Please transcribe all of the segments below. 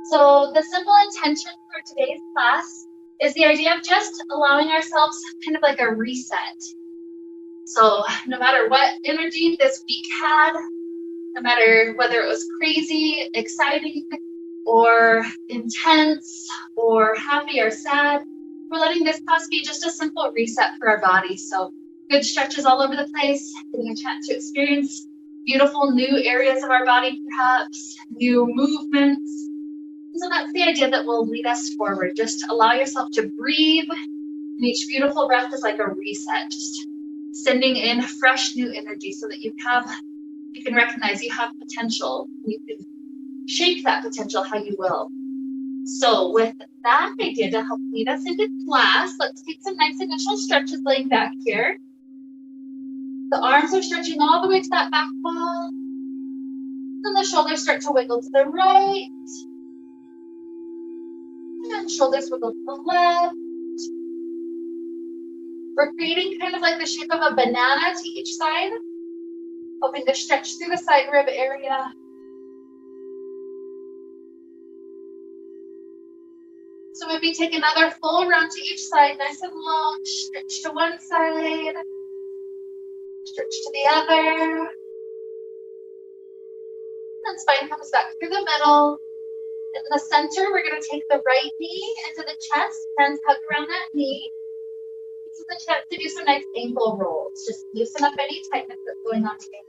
So the simple intention for today's class is the idea of just allowing ourselves kind of like a reset. So no matter what energy this week had, no matter whether it was crazy, exciting, or intense, or happy or sad, we're letting this class be just a simple reset for our body. So good stretches all over the place, getting a chance to experience beautiful new areas of our body, perhaps, new movements. So that's the idea that will lead us forward. Just allow yourself to breathe, and each beautiful breath is like a reset, just sending in fresh new energy so that you can recognize you have potential. You can shape that potential how you will. So with that idea to help lead us into class, let's take some nice initial stretches laying back here. The arms are stretching all the way to that back wall. And the shoulders start to wiggle to the right. And shoulders wiggle to the left. We're creating kind of like the shape of a banana to each side, hoping to stretch through the side rib area. So maybe take another full round to each side, nice and long. Stretch to one side, stretch to the other. And spine comes back through the middle. In the center, we're going to take the right knee into the chest, hands hug around that knee. This is the chance to do some nice ankle rolls. Just loosen up any tightness that's going on today.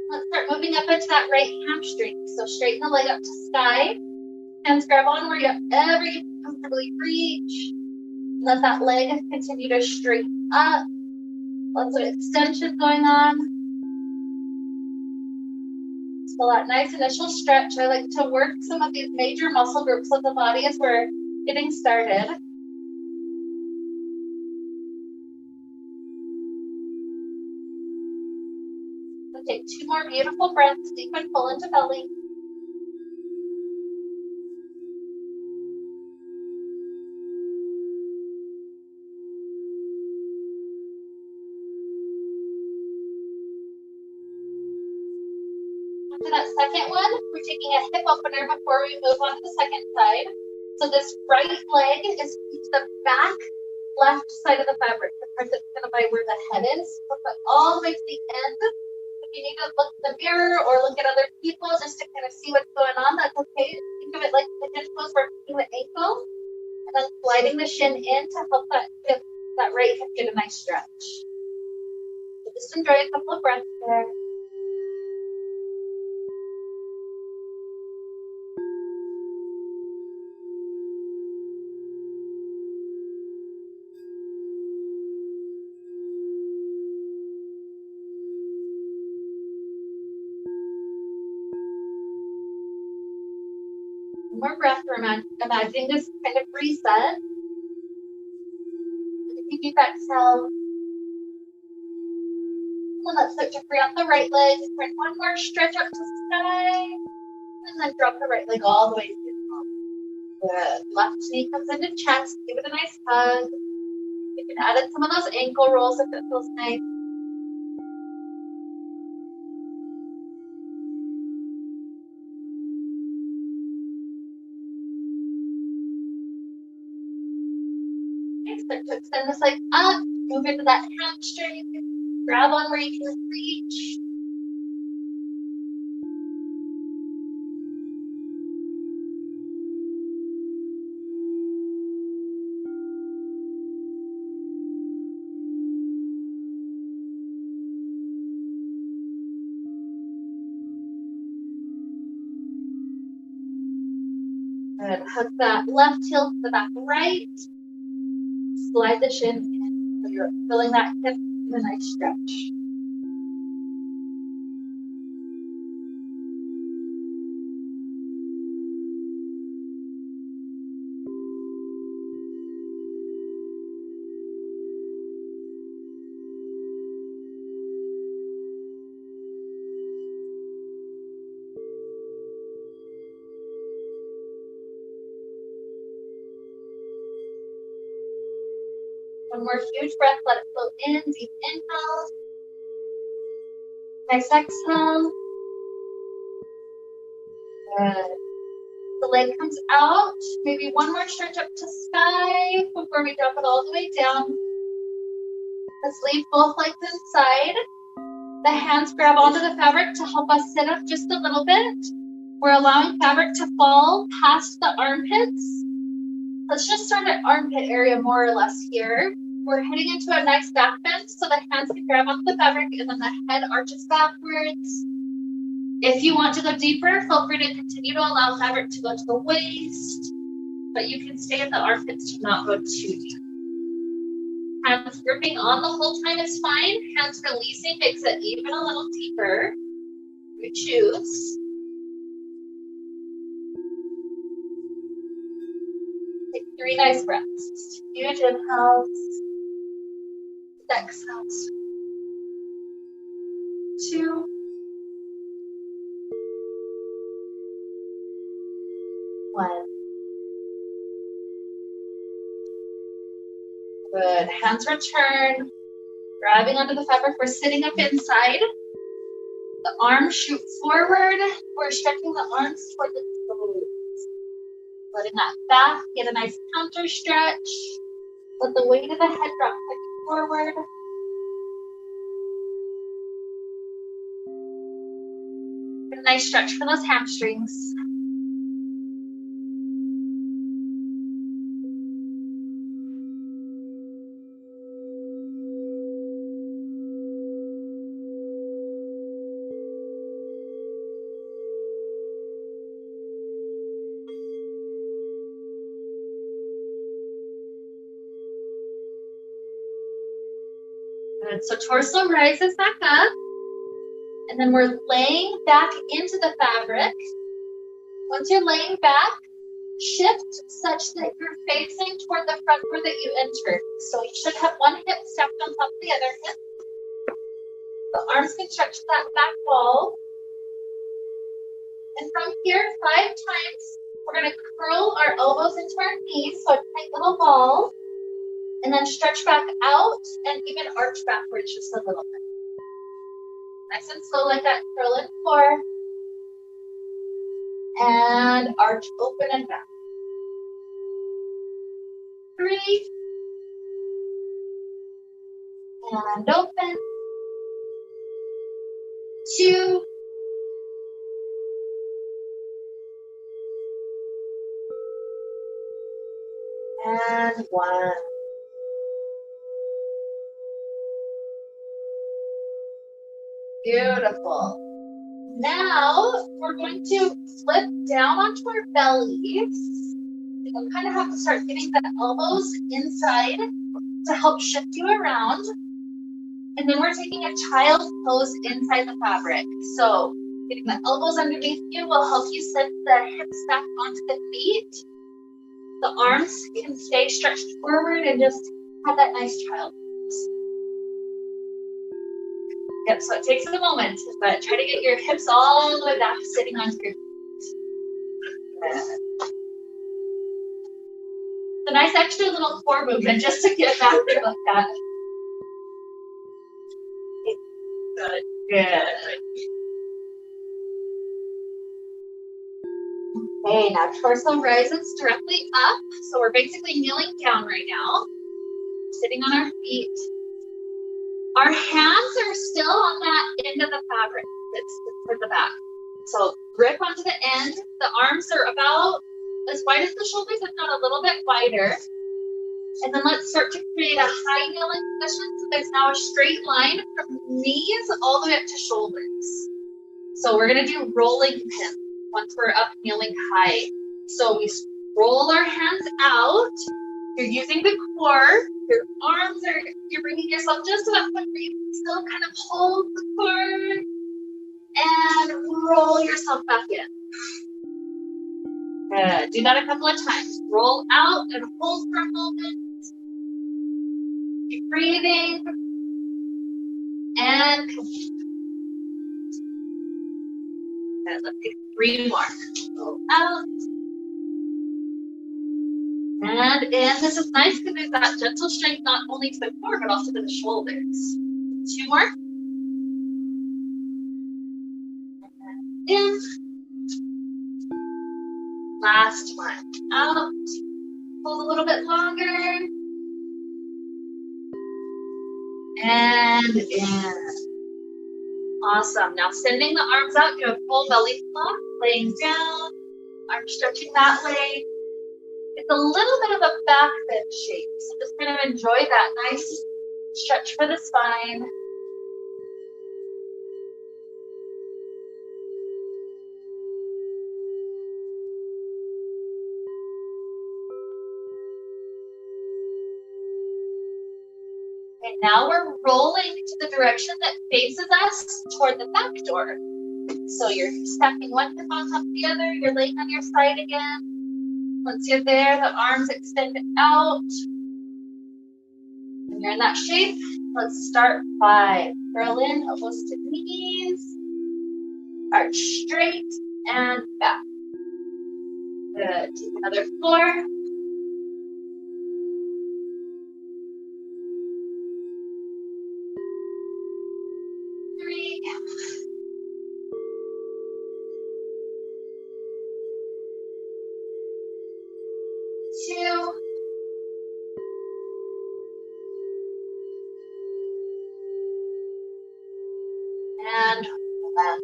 Let's start moving up into that right hamstring. So straighten the leg up to sky. Hands grab on wherever you can comfortably reach. Let that leg continue to straighten up. Lots of extension going on. So that nice initial stretch. I like to work some of these major muscle groups of the body as we're getting started. So take 2 more beautiful breaths, deep and full into belly. For that second one, we're taking a hip opener before we move on to the second side. So this right leg is to the back left side of the fabric, the part that's kind of by where the head is. Look all the way to the end. If you need to look in the mirror or look at other people just to kind of see what's going on, that's okay. Think of it like pigeon pose, working the ankle, and then sliding the shin in to help that right hip get a nice stretch. So just enjoy a couple of breaths there. More breath. We're imagining this kind of reset. If you deep exhale, and let's start to free up the right leg. Bring one more stretch up to sky, and then drop the right leg all the way to the top. Good. Left knee comes into chest. Give it a nice hug. You can add in some of those ankle rolls if it feels nice. Start to extend this leg up, move into that hamstring, grab on where you can reach. Good. Hug that left heel to the back right. Slide the shin in. So you're filling that hip in a nice stretch. One more huge breath, let it flow in, deep inhale. Nice exhale. Good. The leg comes out. Maybe one more stretch up to sky before we drop it all the way down. Let's leave both legs inside. The hands grab onto the fabric to help us sit up just a little bit. We're allowing fabric to fall past the armpits. Let's just start at armpit area more or less here. We're heading into a nice back bend so the hands can grab onto the fabric and then the head arches backwards. If you want to go deeper, feel free to continue to allow fabric to go to the waist, but you can stay at the armpits to not go too deep. Hands gripping on the whole time is fine. Hands releasing makes it even a little deeper. You choose. Take 3 nice breaths. Huge inhales. Exhales. 2. 1. Good. Hands return. Grabbing onto the fabric. We're sitting up inside. The arms shoot forward. We're stretching the arms toward the toes. Letting that back get a nice counter stretch. Let the weight of the head drop forward. A nice stretch for those hamstrings. Good. So torso rises back up. And then we're laying back into the fabric. Once you're laying back, shift such that you're facing toward the front door that you entered. So you should have one hip stacked on top of the other hip. The arms can stretch to that back wall. And from here, 5 times, we're going to curl our elbows into our knees, so a tight little ball. And then stretch back out and even arch backwards just a little bit. Nice and slow like that. Curl in 4. And arch open and back. 3. And open. 2. And 1. Beautiful. Now we're going to flip down onto our bellies. You'll kind of have to start getting the elbows inside to help shift you around. And then we're taking a child's pose inside the fabric. So getting the elbows underneath you will help you set the hips back onto the feet. The arms can stay stretched forward and just have that nice child pose. Yep, so it takes a moment, but try to get your hips all the way back, sitting on your feet. It's a nice extra little core movement just to get back there like that. Good, good. Okay, now torso rises directly up. So we're basically kneeling down right now, sitting on our feet. Our hands are still on that end of the fabric that's toward the back. So grip onto the end. The arms are about as wide as the shoulders, if not a little bit wider. And then let's start to create a high kneeling position. So there's now a straight line from knees all the way up to shoulders. So we're going to do rolling pin once we're up kneeling high. So we roll our hands out. You're using the core. Your arms are, you're bringing yourself just to that point where you can still kind of hold the core and roll yourself back in. Good. Do that a couple of times. Roll out and hold for a moment. Keep breathing. And let's get 3 more. Roll out. And in. This is nice because there's that gentle strength not only to the core, but also to the shoulders. 2 more. In. Last one. Out. Hold a little bit longer. And in. Awesome. Now sending the arms out, do a full belly flop, laying down, arm stretching that way. It's a little bit of a back bend shape, so just kind of enjoy that nice stretch for the spine. And now we're rolling to the direction that faces us toward the back door. So you're stepping one hip on top of the other, you're laying on your side again. Once you're there, the arms extend out. When you're in that shape, let's start by curl in, elbows to knees, arch straight and back. Good. Take another 4. 3. 2. And 1.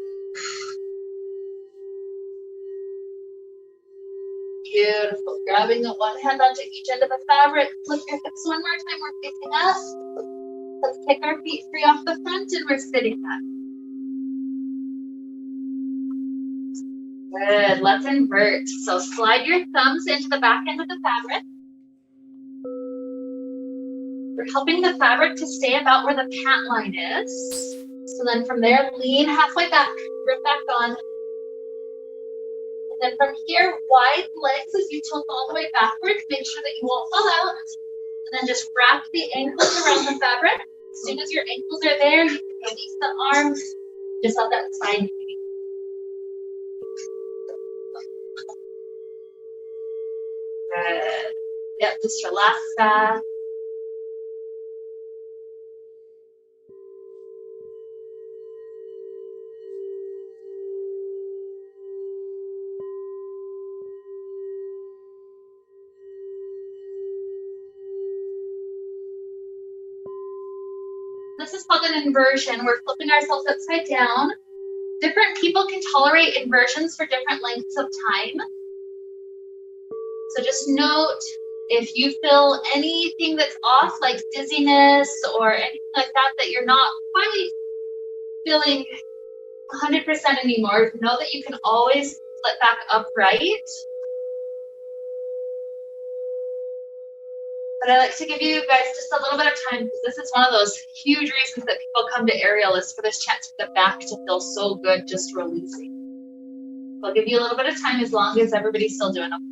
Beautiful. Grabbing the one hand onto each end of the fabric. Flip your hips one more time. We're facing up. Let's kick our feet free off the front and we're sitting up. Good. Let's invert. So slide your thumbs into the back end of the fabric. We're helping the fabric to stay about where the pant line is. So then from there, lean halfway back, grip back on. And then from here, wide legs as you tilt all the way backwards. Make sure that you won't fall out. And then just wrap the ankles around the fabric. As soon as your ankles are there, you can release the arms. Just let that spine. Good. Yep, just relax that. This is called an inversion. We're flipping ourselves upside down. Different people can tolerate inversions for different lengths of time. So just note, if you feel anything that's off, like dizziness or anything like that, that you're not quite feeling 100% anymore, know that you can always flip back upright. But I like to give you guys just a little bit of time because this is one of those huge reasons that people come to aerial is for this chance for the back to feel so good just releasing. I'll give you a little bit of time as long as everybody's still doing okay.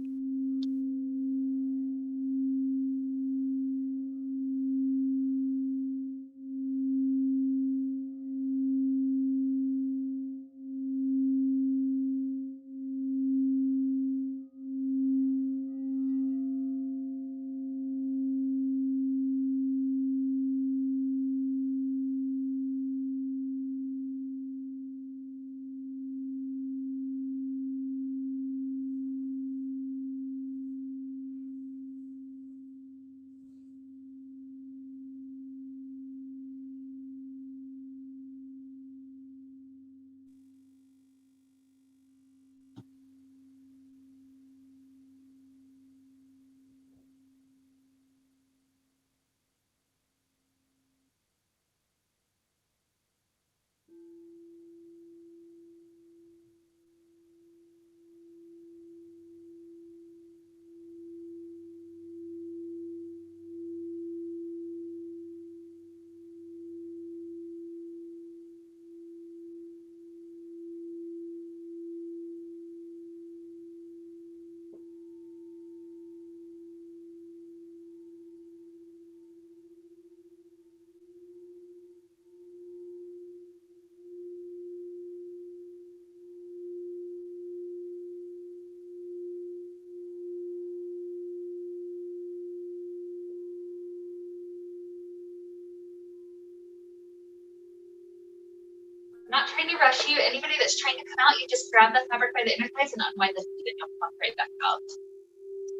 I'm not trying to rush you. Anybody that's trying to come out, you just grab the fabric by the inner thighs and unwind the feet and you'll pop right back out.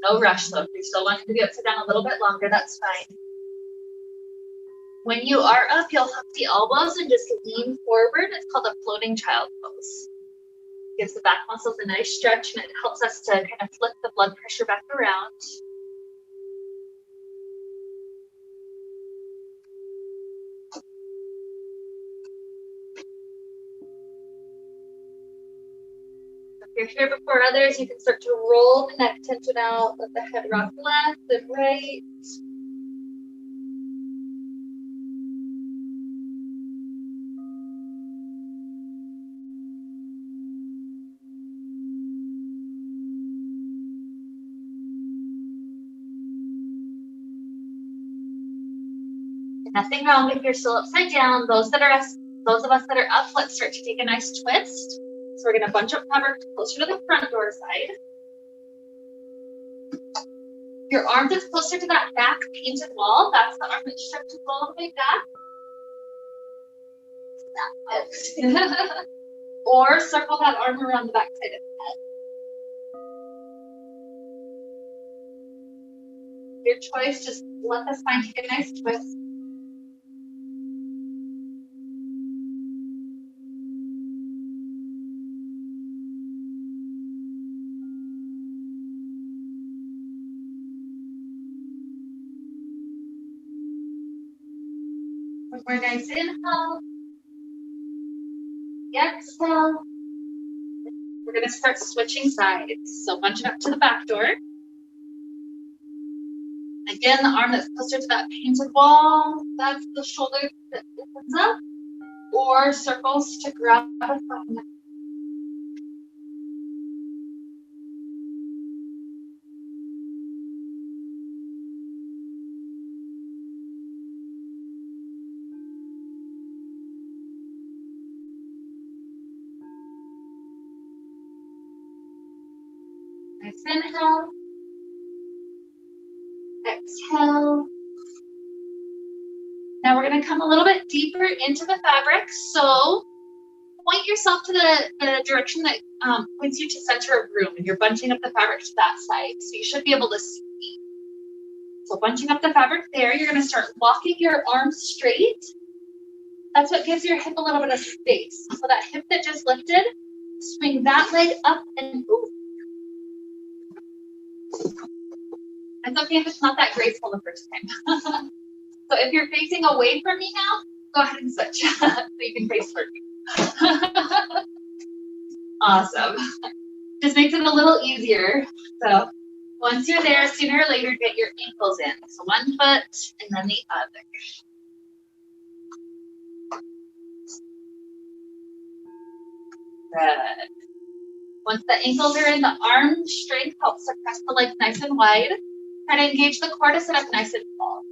No rush though. If you're still wanting to be upside down a little bit longer, that's fine. When you are up, you'll hook the elbows and just lean forward. It's called a floating child pose. Gives the back muscles a nice stretch and it helps us to kind of flip the blood pressure back around. If you're here before others, you can start to roll the neck tension out, let the head rock left and right. Nothing wrong if you're still upside down. Those of us that are up, let's start to take a nice twist. So we're going to bunch up fabric closer to the front door side. Your arm that's closer to that back painted wall, that's the arm that stretches all the way back. Or circle that arm around the back side of the head. Your choice, just let the spine take a nice twist. One more nice inhale. Exhale. We're going to start switching sides. So bunching up to the back door. Again, the arm that's closer to that painted wall, that's the shoulder that opens up. Or circles to grab a thumb. Nice inhale. Exhale. Now we're going to come a little bit deeper into the fabric. So point yourself to the direction that points you to center of room, and you're bunching up the fabric to that side. So you should be able to see. So bunching up the fabric there, you're going to start walking your arms straight. That's what gives your hip a little bit of space. So that hip that just lifted, swing that leg up and ooh. It's okay if it's not that graceful the first time. So if you're facing away from me now, go ahead and switch so you can face toward me. Awesome. Just makes it a little easier. So once you're there, sooner or later, get your ankles in. So one foot and then the other. Good. Once the ankles are in, the arm strength helps to press the legs nice and wide. Try to engage the core to sit up nice and tall.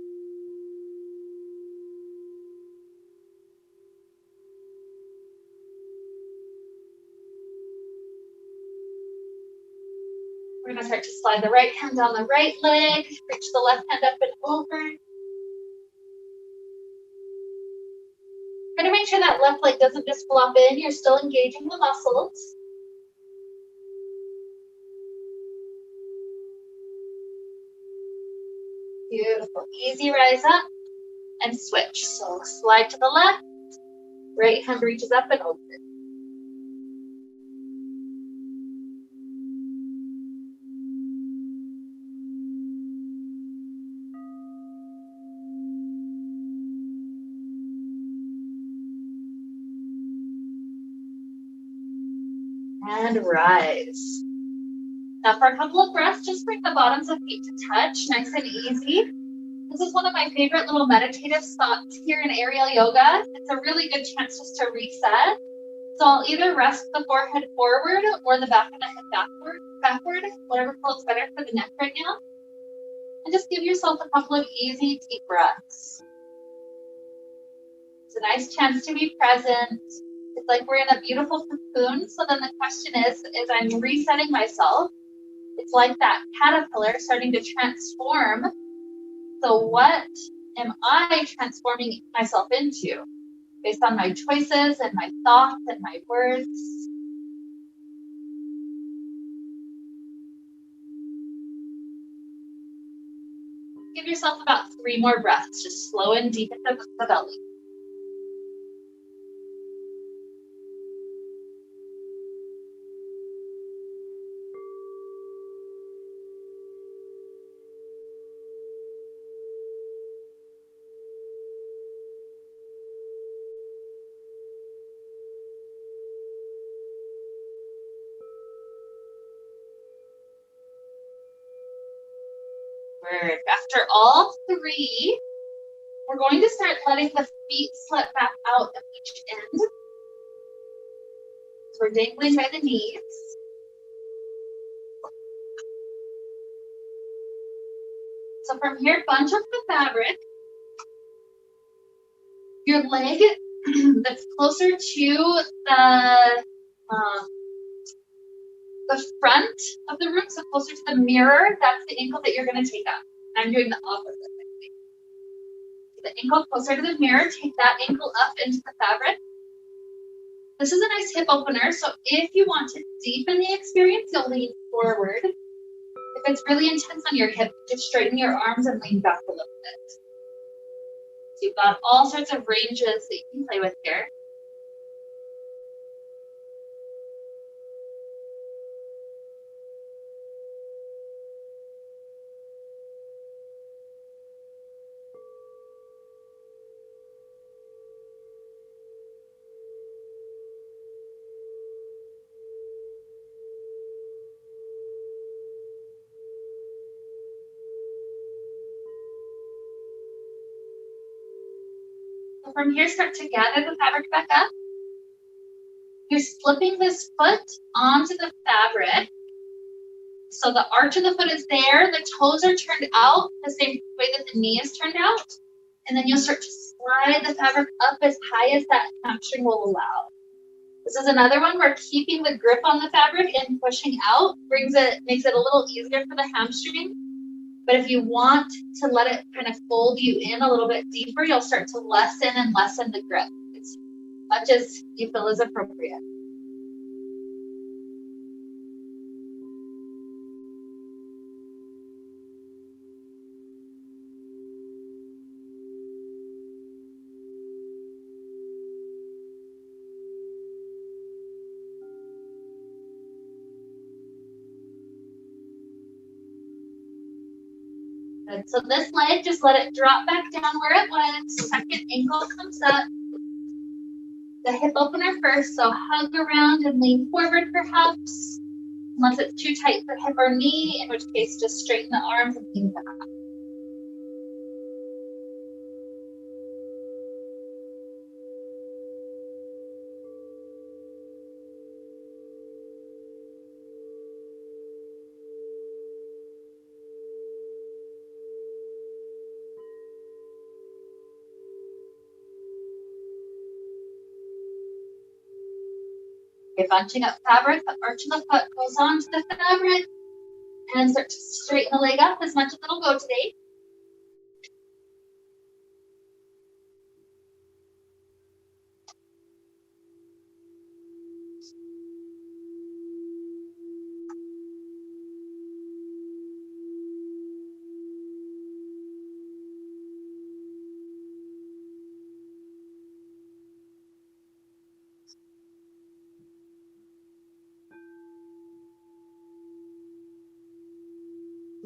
We're going to start to slide the right hand down the right leg, reach the left hand up and over. Try to make sure that left leg doesn't just flop in. You're still engaging the muscles. Beautiful. Easy rise up and switch. So slide to the left, right hand reaches up and open. And rise. Now for a couple of breaths, just bring the bottoms of feet to touch, nice and easy. This is one of my favorite little meditative spots here in aerial yoga. It's a really good chance just to reset. So I'll either rest the forehead forward or the back of the head backward, whatever feels better for the neck right now. And just give yourself a couple of easy, deep breaths. It's a nice chance to be present. It's like we're in a beautiful cocoon. So then the question is I'm resetting myself. It's like that caterpillar starting to transform. So what am I transforming myself into? based on my choices and my thoughts and my words. Give yourself about 3 more breaths. Just slow and deepen the belly. Good. After all 3, we're going to start letting the feet slip back out of each end. So we're dangling by the knees. So from here, bunch up the fabric. Your leg that's closer to the front of the room, so closer to the mirror, that's the ankle that you're going to take up. I'm doing the opposite. The ankle closer to the mirror, take that ankle up into the fabric. This is a nice hip opener, so if you want to deepen the experience, you'll lean forward. If it's really intense on your hip, just straighten your arms and lean back a little bit. So you've got all sorts of ranges that you can play with here. So from here, start to gather the fabric back up. You're slipping this foot onto the fabric. So the arch of the foot is there, the toes are turned out the same way that the knee is turned out. And then you'll start to slide the fabric up as high as that hamstring will allow. This is another one where keeping the grip on the fabric and pushing out makes it a little easier for the hamstring. But if you want to let it kind of fold you in a little bit deeper, you'll start to lessen and lessen the grip. It's much as you feel is appropriate. Good. So this leg, just let it drop back down where it was. Second ankle comes up. The hip opener first, so hug around and lean forward perhaps. Unless it's too tight for hip or knee, in which case just straighten the arms and lean back. Okay, bunching up fabric, the arch of the foot goes onto the fabric, and start to straighten the leg up as much as it'll go today.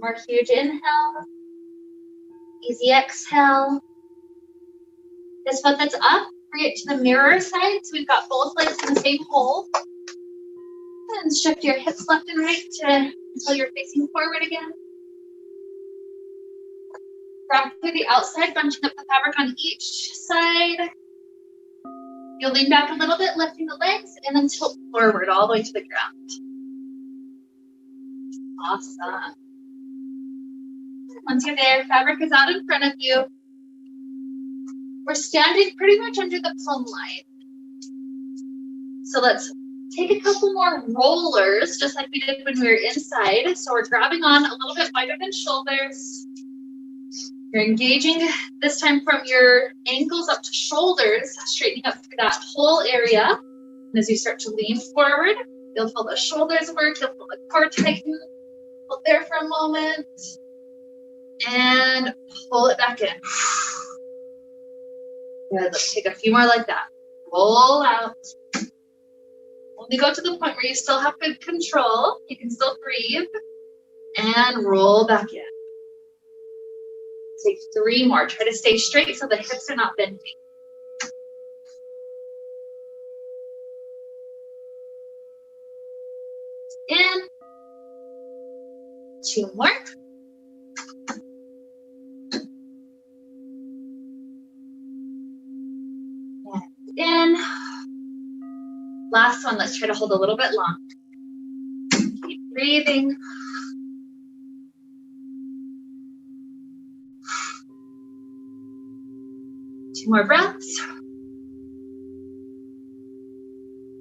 More huge inhale, easy exhale. This foot that's up, bring it to the mirror side. So we've got both legs in the same hole. And shift your hips left and right until you're facing forward again. Grab through the outside, bunching up the fabric on each side. You'll lean back a little bit, lifting the legs, and then tilt forward all the way to the ground. Awesome. Once you're there, fabric is out in front of you. We're standing pretty much under the plumb line. So let's take a couple more rollers, just like we did when we were inside. So we're grabbing on a little bit wider than shoulders. You're engaging this time from your ankles up to shoulders, straightening up through that whole area. And as you start to lean forward, you'll feel the shoulders work, you'll feel the core tighten. Hold there for a moment. And pull it back in. Good, let's take a few more like that. Roll out. Only go to the point where you still have good control. You can still breathe. And roll back in. Take 3 more. Try to stay straight so the hips are not bending. In. 2 more. And in. Last one. Let's try to hold a little bit long. Keep breathing. Two more breaths.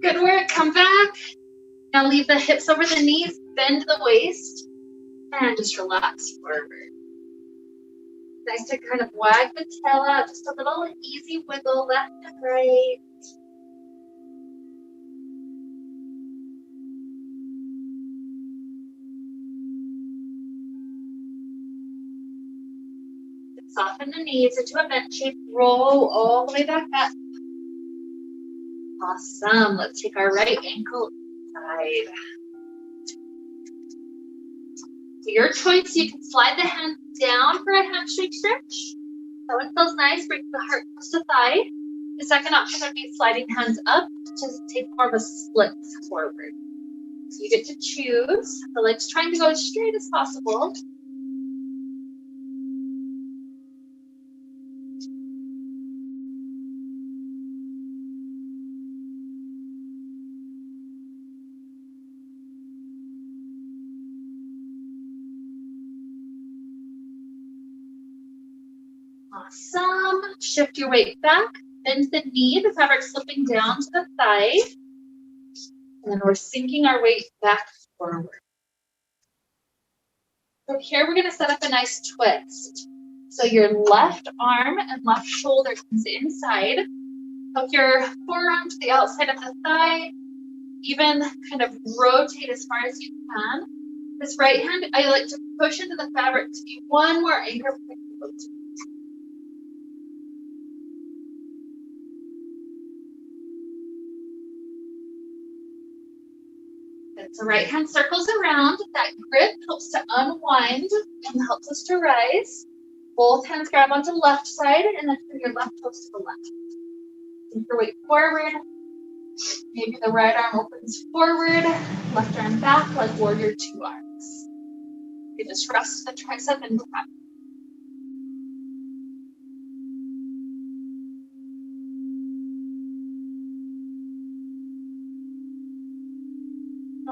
Good work. Come back. Now leave the hips over the knees, bend the waist, and just relax forward. Nice to kind of wag the tail out, just a little easy wiggle left and right. Soften the knees into a vent shape, roll all the way back up. Awesome. Let's take our right ankle side. To your choice, you can slide the hands down for a hamstring stretch. That one feels nice, bring the heart close to thigh. The second option would be sliding hands up to take more of a split forward. So you get to choose. The legs trying to go as straight as possible. Awesome. Shift your weight back, bend the knee, the fabric slipping down to the thigh. And then we're sinking our weight back forward. From here, we're going to set up a nice twist. So your left arm and left shoulder comes inside. Hook your forearm to the outside of the thigh. Even kind of rotate as far as you can. This right hand, I like to push into the fabric to be one more anchor point. So right hand circles around. That grip helps to unwind and helps us to rise. Both hands grab onto the left side and then bring your left toes to the left. Sink your weight forward. Maybe the right arm opens forward, left arm back like warrior 2 arms. You can just rest the tricep and back.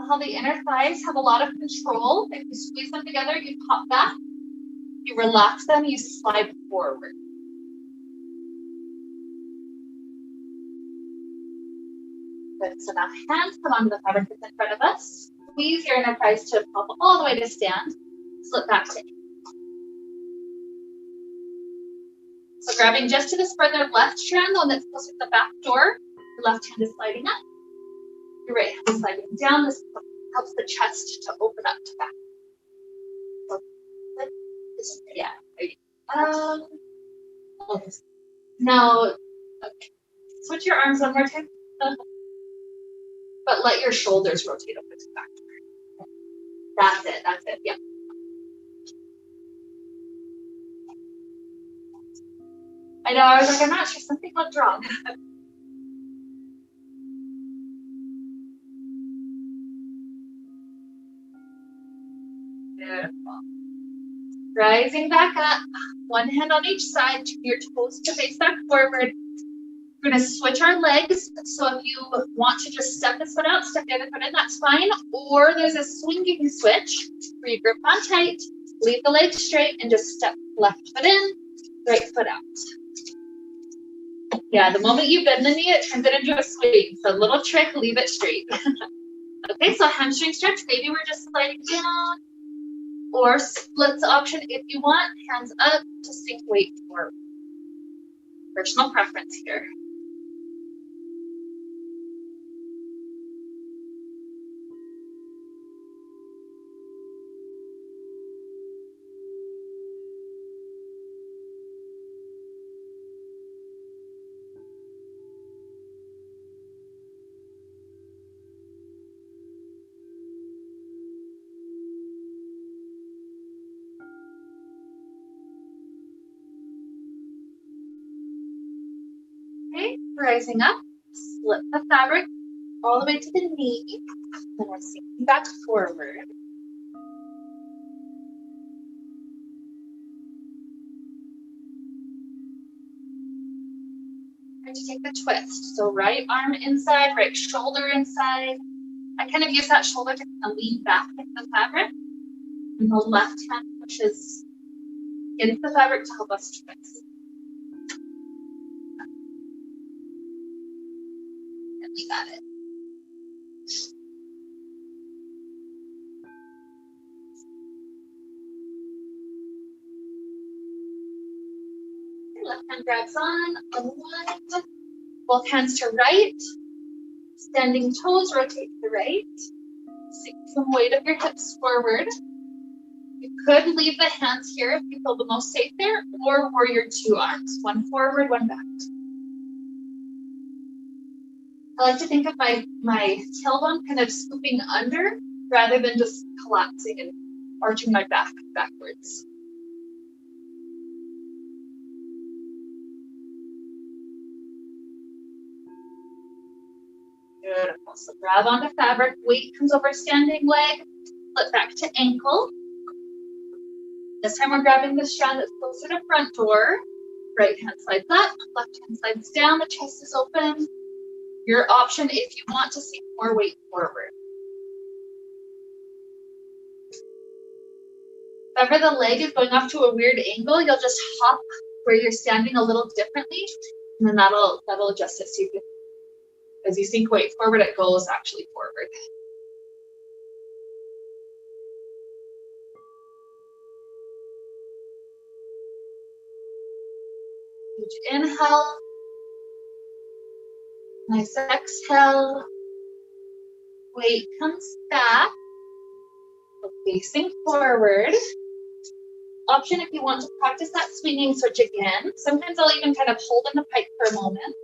How the inner thighs have a lot of control. If you squeeze them together, you pop back. You relax them, you slide forward. Good. So now hands come onto the fabric that's in front of us. Squeeze your inner thighs to pop all the way to stand. Slip back to. So grabbing just to this further left strand, the one that's closer to the back door. Your left hand is sliding up. Your right hand is sliding down. This helps the chest to open up to back. So, yeah. Okay. Now, okay. Switch your arms one more time. But let your shoulders rotate over to back. That's it, yep. I know, I was like, I'm not sure, something went wrong. Beautiful. Rising back up, one hand on each side, turn your toes to face back forward. We're going to switch our legs. So if you want to just step this foot out, step the other foot in, that's fine. Or there's a swinging switch where you grip on tight, leave the legs straight, and just step left foot in, right foot out. Yeah, the moment you bend the knee, it turns it into a swing. So little trick, leave it straight. Okay, so hamstring stretch. Maybe we're just sliding down. Or splits option if you want, hands up to sink weight forward. Personal preference here. Okay, rising up, slip the fabric all the way to the knee, then we're sinking back forward. Try to take the twist. So right arm inside, right shoulder inside. I kind of use that shoulder to kind of lean back into the fabric. And the left hand pushes into the fabric to help us twist. And we got it. Left hand grabs on, unwind. Both hands to right. Standing toes, rotate to the right. Sink some weight of your hips forward. You could leave the hands here if you feel the most safe there, or warrior two arms, one forward, one back. I like to think of my tailbone kind of scooping under rather than just collapsing and arching my back backwards. Beautiful. So grab onto fabric, weight comes over standing leg, flip back to ankle. This time we're grabbing the strand that's closer to front door. Right hand slides up, left hand slides down, the chest is open. Your option if you want to sink more weight forward. If ever the leg is going off to a weird angle, you'll just hop where you're standing a little differently, and then that'll adjust it so you can, as you sink weight forward, it goes actually forward. Huge inhale. Nice exhale. Weight comes back. Facing forward. Option if you want to practice that swinging switch again. Sometimes I'll even kind of hold in the pike for a moment.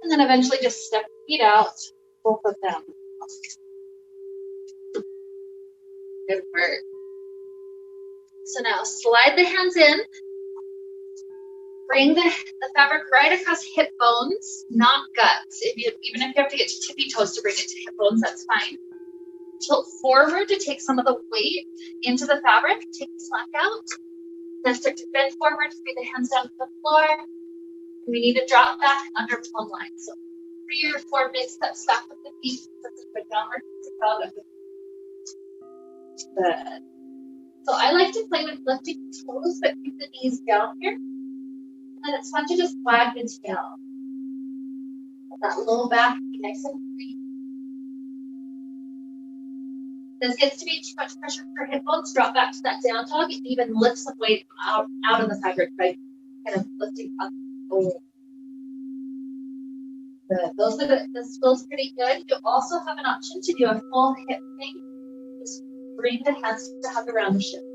And then eventually just step feet out, both of them. Good work. So now slide the hands in. Bring the fabric right across hip bones, not guts. Even if you have to get to tippy toes to bring it to hip bones, that's fine. Tilt forward to take some of the weight into the fabric. Take the slack out. Then start to bend forward, free the hands down to the floor. We need to drop back under plumb line. So 3 or 4 big steps back with the feet. That's a good downward dog. Good. So I like to play with lifting toes, but keep the knees down here. And it's fun to just wag the tail. Let that low back be nice and free. This gets to be too much pressure for hip bones. Drop back to that down dog and even lift some weight out of the fabric by kind of lifting up. Oh. Good. This feels pretty good. You also have an option to do a full hip thing. Just bring the hands to hug around the shins.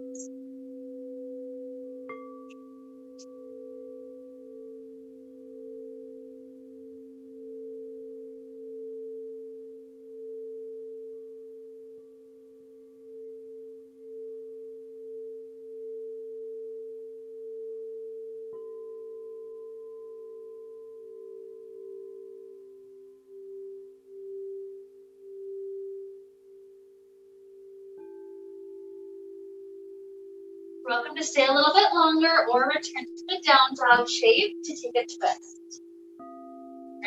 Welcome to stay a little bit longer or return to the down dog shape to take a twist.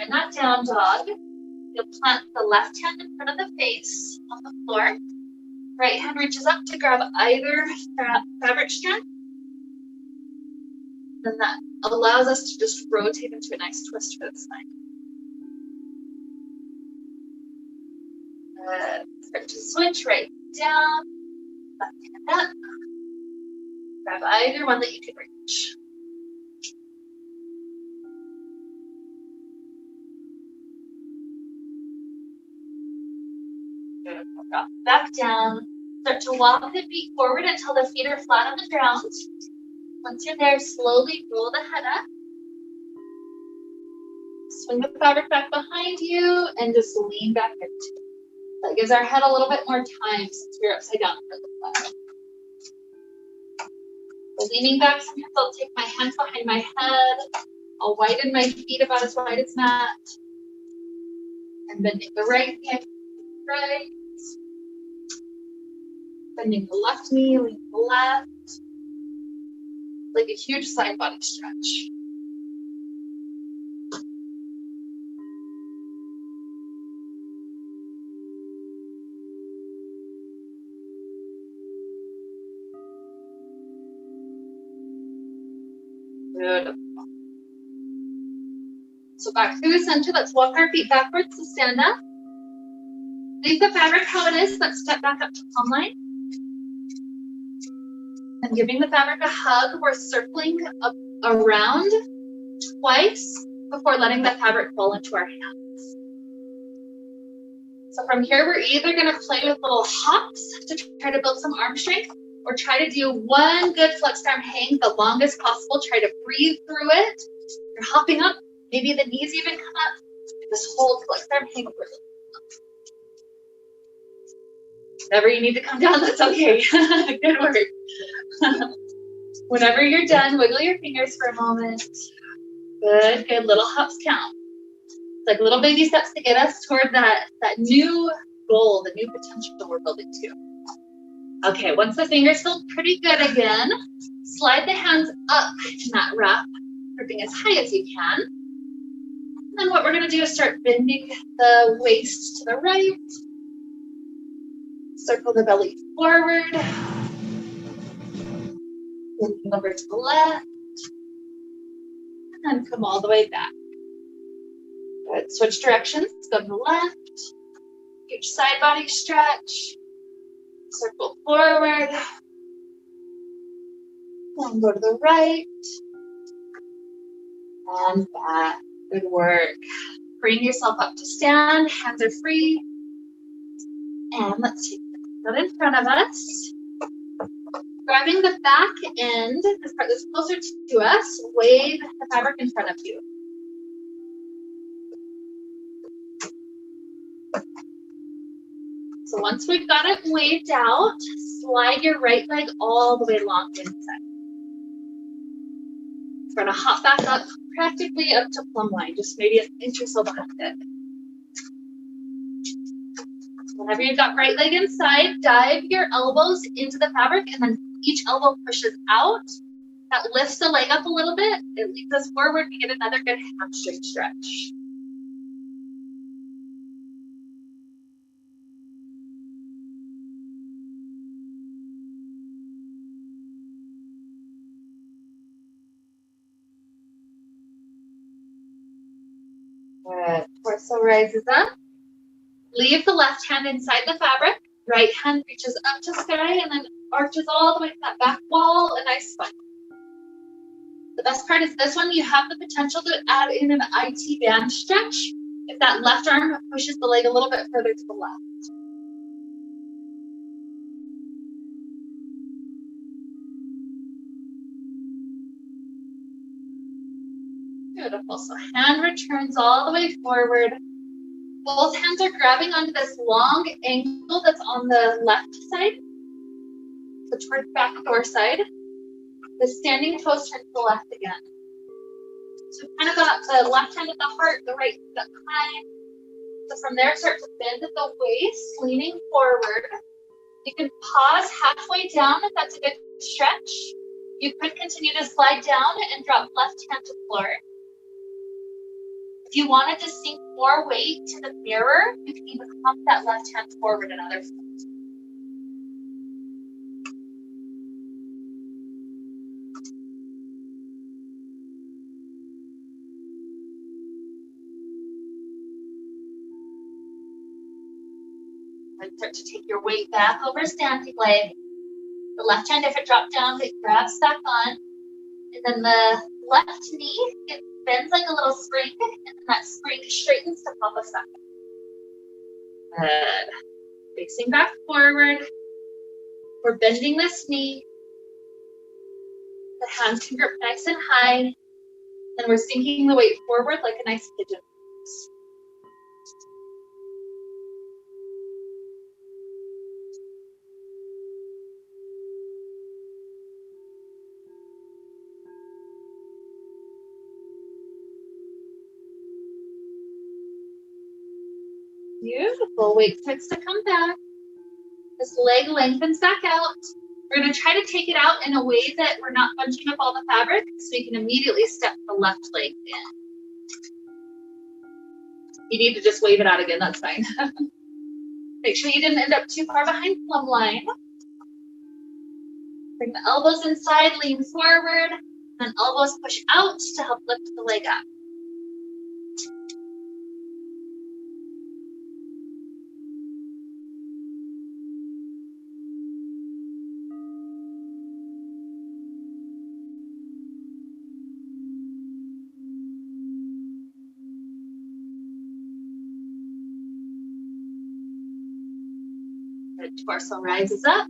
In that down dog, you'll plant the left hand in front of the face on the floor. Right hand reaches up to grab either fabric strand. Then that allows us to just rotate into a nice twist for the spine. Start to switch right down. left hand up. Grab either one that you can reach. Drop back down. Start to walk the feet forward until the feet are flat on the ground. Once you're there, slowly roll the head up. Swing the fabric back behind you and just lean back into it. That gives our head a little bit more time since we're upside down for the flower. So leaning back, sometimes I'll take my hands behind my head. I'll widen my feet about as wide as mat. And bending the right knee, right. Bending the left knee, leaning the left. Like a huge side body stretch. Beautiful. So back through the center, let's walk our feet backwards to stand up. Leave the fabric how it is, let's step back up to plumb line. And giving the fabric a hug, we're circling up around twice before letting the fabric fall into our hands. So from here, we're either gonna play with little hops to try to build some arm strength, or try to do one good flexed arm hang the longest possible. Try to breathe through it. You're hopping up, maybe the knees even come up. Just hold flexed arm hang over it. Whenever you need to come down, that's okay. Good work. Whenever you're done, wiggle your fingers for a moment. Good, good. Little hops count. It's like little baby steps to get us toward that new goal, the new potential we're building to. Okay, once the fingers feel pretty good again, slide the hands up in that wrap, gripping as high as you can. And then what we're going to do is start bending the waist to the right. Circle the belly forward. Bending over to the left. And then come all the way back. Good. Switch directions. Go to the left. Huge side body stretch. Circle forward. And go to the right. And back. Good work. Bring yourself up to stand. Hands are free. And let's take the foot in front of us. Grabbing the back end, this part that's closer to us, wave the fabric in front of you. So once we've got it waved out, slide your right leg all the way along the inside. We're going to hop back up, practically up to plumb line, just maybe an inch or so behind it. Whenever you've got right leg inside, dive your elbows into the fabric, and then each elbow pushes out. That lifts the leg up a little bit. It leads us forward. We get another good hamstring stretch. Good. Torso rises up. Leave the left hand inside the fabric. Right hand reaches up to sky and then arches all the way to that back wall, a nice spine. The best part is this one, you have the potential to add in an IT band stretch if that left arm pushes the leg a little bit further to the left. Beautiful. So hand returns all the way forward. Both hands are grabbing onto this long angle that's on the left side. So toward back door side. The standing toes turn to the left again. So kind of got the left hand at the heart, the right hand up high. So from there, start to bend at the waist, leaning forward. You can pause halfway down if that's a good stretch. You could continue to slide down and drop left hand to floor. If you wanted to sink more weight to the mirror, you can even hop that left hand forward another foot. And start to take your weight back over standing leg. The left hand, if it dropped down, it grabs back on. And then the left knee, it bends like a little spring, and then that spring straightens to pop us back. Good. Facing back forward. We're bending this knee. The hands can grip nice and high. And we're sinking the weight forward like a nice pigeon. Beautiful. Weight starts to come back. This leg lengthens back out. We're going to try to take it out in a way that we're not bunching up all the fabric, so we can immediately step the left leg in. You need to just wave it out again, that's fine. Make sure you didn't end up too far behind plumb line. Bring the elbows inside, lean forward, and elbows push out to help lift the leg up. The torso rises up.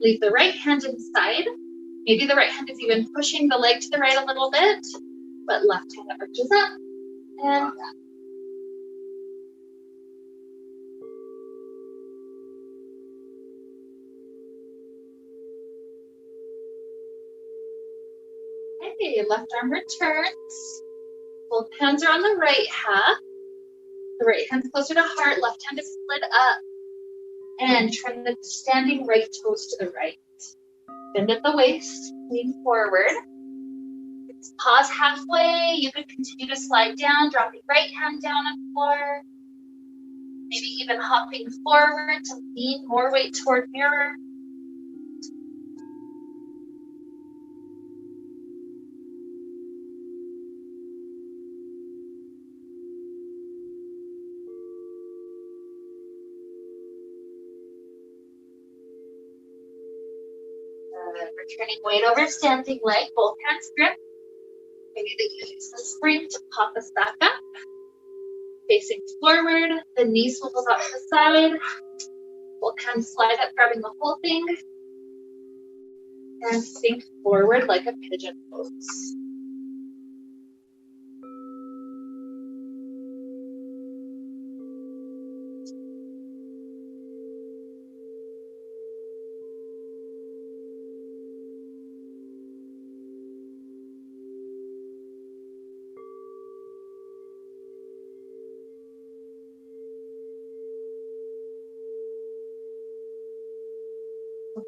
Leave the right hand inside. Maybe the right hand is even pushing the leg to the right a little bit, but left hand arches up and back. Okay, left arm returns. Both hands are on the right half. The right hand's closer to heart, left hand is split up. And turn the standing right toes to the right. Bend at the waist, lean forward. Pause halfway. You could continue to slide down, dropping right hand down on the floor. Maybe even hopping forward to lean more weight toward mirror. Returning weight over standing leg, both hands grip. Maybe they use the spring to pop us back up. Facing forward, the knee swivels out to the side. Both hands slide up, grabbing the whole thing. And sink forward like a pigeon pose.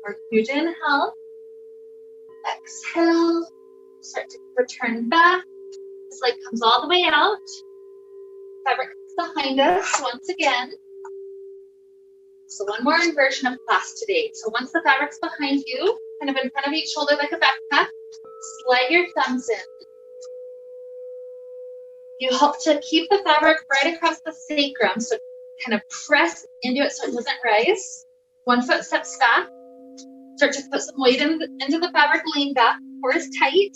Our huge inhale. Exhale. Start to return back. This leg comes all the way out. Fabric comes behind us once again. So one more inversion of class today. So once the fabric's behind you, kind of in front of each shoulder like a backpack, slide your thumbs in. You help to keep the fabric right across the sacrum, so kind of press into it so it doesn't rise. One foot steps back. Start to put some weight into the fabric, lean back, core is tight.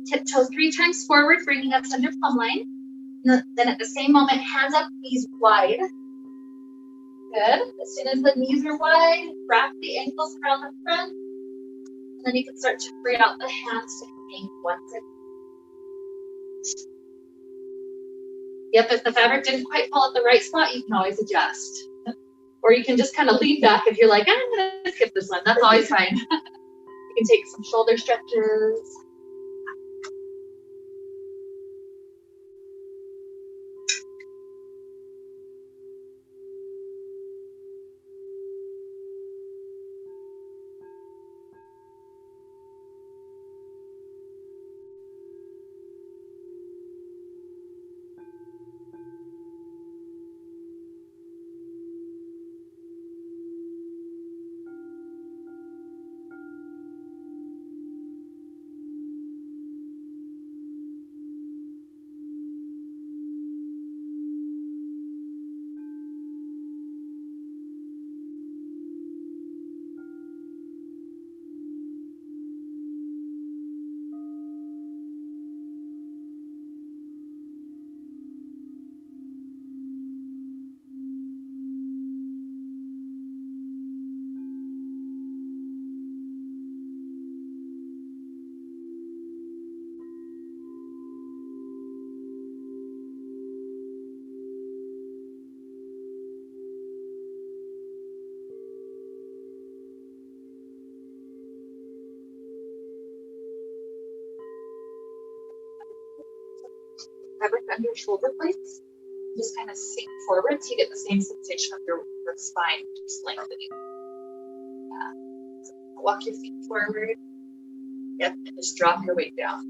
Tiptoe 3 times forward, bringing us under plumb line. Then at the same moment, hands up, knees wide. Good. As soon as the knees are wide, wrap the ankles around the front. And then you can start to free out the hands to hang once again. Yep, if the fabric didn't quite fall at the right spot, you can always adjust. Or you can just kind of lean back if you're like, I'm going to skip this one. That's always fine. You can take some shoulder stretches. fabric under your shoulder blades. Just kind of sink forward so you get the same sensation of your spine just lengthening. Yeah. So walk your feet forward. Yep, and just drop your weight down.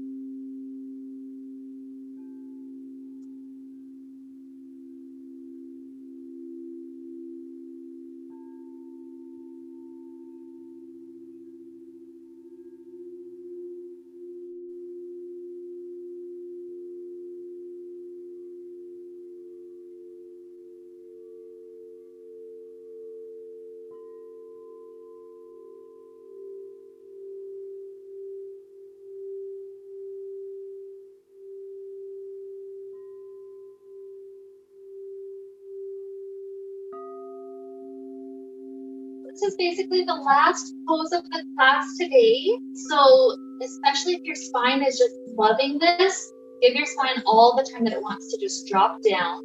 This is basically the last pose of the class today. So especially if your spine is just loving this, give your spine all the time that it wants to just drop down.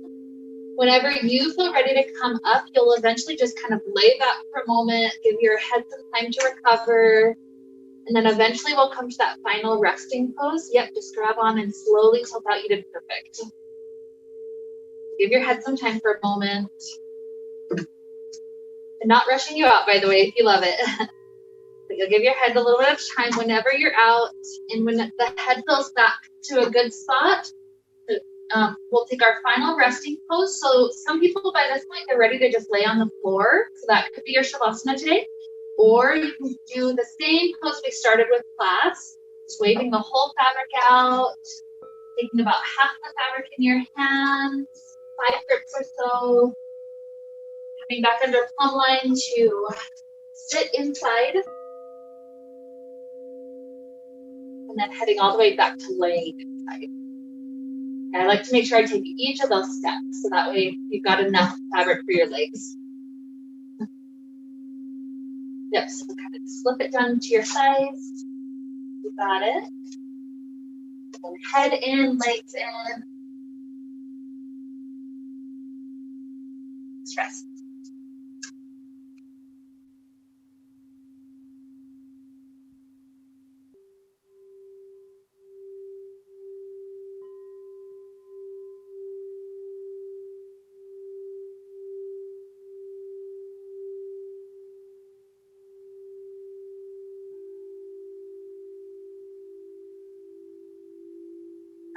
Whenever you feel ready to come up, you'll eventually just kind of lay back for a moment, give your head some time to recover, and then eventually we'll come to that final resting pose. Yep, just grab on and slowly tilt out. You did perfect. Give your head some time for a moment. And not rushing you out, by the way, if you love it. But you'll give your head a little bit of time whenever you're out, and when the head feels back to a good spot, we'll take our final resting pose. So some people by this point, they're ready to just lay on the floor. So that could be your Shavasana today. Or you can do the same pose we started with class, just waving the whole fabric out, taking about half the fabric in your hands, 5 grips or so, coming back under plumb line to sit inside, and then heading all the way back to laying inside. And I like to make sure I take each of those steps, so that way you've got enough fabric for your legs. Yep, so kind of slip it down to your sides. You got it. And head in, legs in. Stress.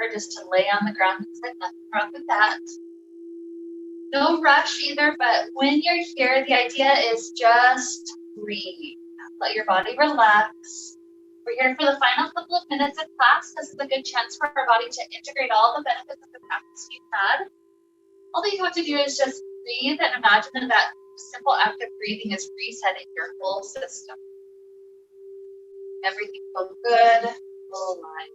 Or just to lay on the ground instead, nothing wrong with that. No rush either, but when you're here, the idea is just breathe. Let your body relax. We're here for the final couple of minutes of class. This is a good chance for our body to integrate all the benefits of the practice we've had. All that you have to do is just breathe and imagine that that simple act of breathing is resetting your whole system. Everything feels good, full aligned.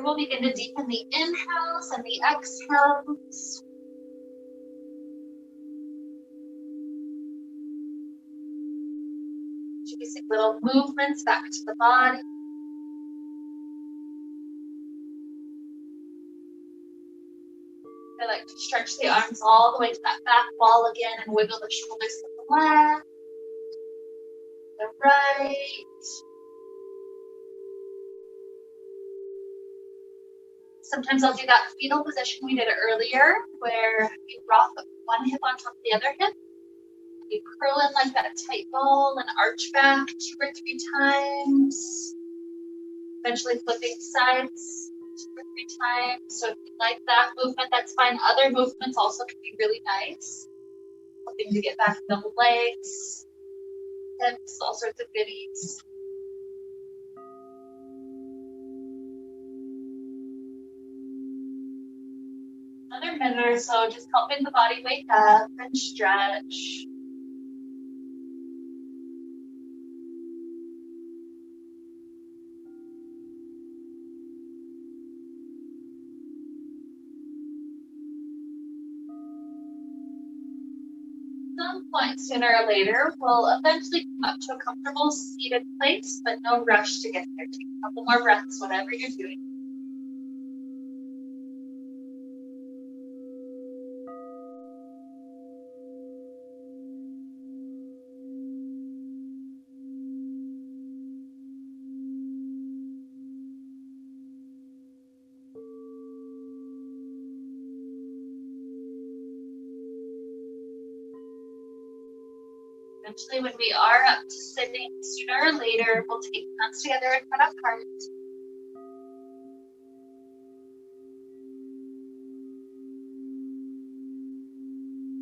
We will begin to deepen the inhales and the exhales. Introducing little movements back to the body. I like to stretch the arms all the way to that back wall again and wiggle the shoulders to the left, the right. Sometimes I'll do that fetal position we did earlier, where you rock one hip on top of the other hip. You curl in like that tight ball and arch back 2 or 3 times. Eventually flipping sides 2 or 3 times. So if you like that movement, that's fine. Other movements also can be really nice. Hoping to get back to the legs, hips, all sorts of goodies. Another minute or so, just helping the body wake up and stretch. Some point sooner or later, we'll eventually come up to a comfortable seated place, but no rush to get there. Take a couple more breaths, whatever you're doing. Eventually, when we are up to sitting, sooner or later, we'll take hands together in front of heart.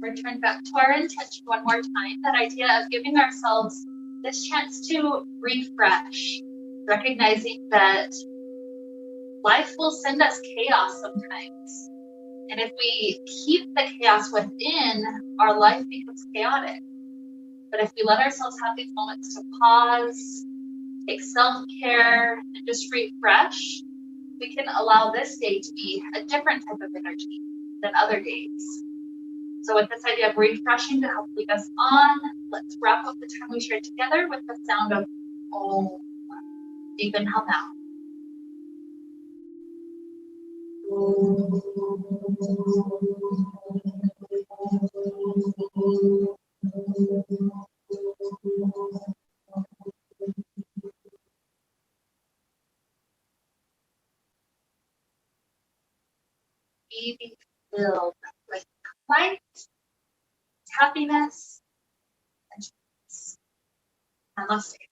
Return back to our intention one more time, that idea of giving ourselves this chance to refresh, recognizing that life will send us chaos sometimes. And if we keep the chaos within, our life becomes chaotic. But if we let ourselves have these moments to pause, take self-care, and just refresh, we can allow this day to be a different type of energy than other days. So with this idea of refreshing to help lead us on, let's wrap up the time we shared together with the sound of Om. Deep inhale now. Be filled with light, happiness, and peace. Namaste.